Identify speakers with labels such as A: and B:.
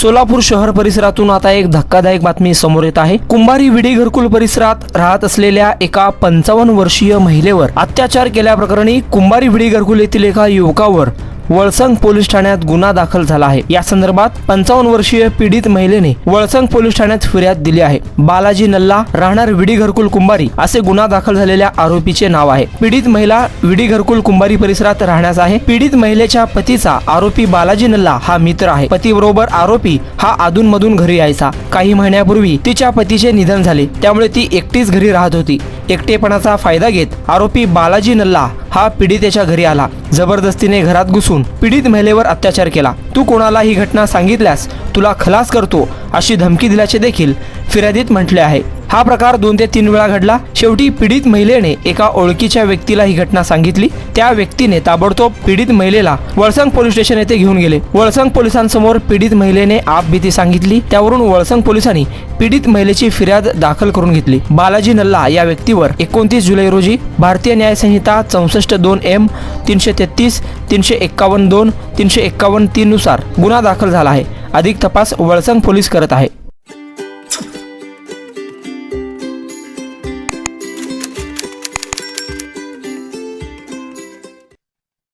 A: सोलापूर शहर परिसरातून आता एक धक्कादायक बातमी समोर येत आहे। कुंभारी विडी घरकुल परिसरात राहत असलेल्या एका 55 वर्षीय महिलेवर अत्याचार केल्याप्रकरणी कुंभारी विडी घरकुल येथील एका युवकावर वळसंग पोलीस ठाण्यात गुन्हा दाखल झाला आहे। या संदर्भात 55 वर्षीय पीडित महिलेने वळसंग पोलीस ठाण्यात फिर्याद दिली आहे। बालाजी नल्ला राहणार विडी घरकुल कुंभारी असे गुन्हा दाखल झालेल्या आरोपीचे नाव आहे। पीडित महिला विडी घरकुल कुंभारी परिसरात राहण्यास आहे। पीडित महिलेच्या पतीचा आरोपी बालाजी नल्ला हा मित्र आहे। पतीबरोबर आरोपी हा अधूनमधून घरी यायचा। काही महिन्यापूर्वी तिच्या पतीचे निधन झाले, त्यामुळे ती एकटीच घरी राहत होती। एकटेपणाचा फायदा घेत आरोपी बालाजी नल्ला हा पीडितेच्या घरी आला। जबरदस्तीने घरात घुसून पीडित महिलेवर अत्याचार केला। तू कोणाला ही घटना सांगितल्यास तुला खलास करतो अशी धमकी दिल्याचे देखील फिर्यादीत म्हटले आहे। हा प्रकार 2 ते 3 वेळा घडला। शेवटी पीडित महिलेने एका ओळखीच्या व्यक्तीला ही घटना सांगितली। त्या व्यक्तीने ताबडतोब पीडित महिलेला वळसंग पोलीस स्टेशन येथे घेऊन गेले। वळसंग पोलिसांसमोर पीडित महिलेने आपबीती सांगितली। त्यावरून वळसंग पोलिसांनी पीडित महिलेची फिर्याद दाखल करून घेतली। बालाजी नल्ला या व्यक्तीवर 29 जुलै रोजी भारतीय न्याय संहिता 64(2)M 333 351(2) 351(3) नुसार गुन्हा दाखल झाला आहे। अधिक तपास वळसंग पोलीस करत आहे।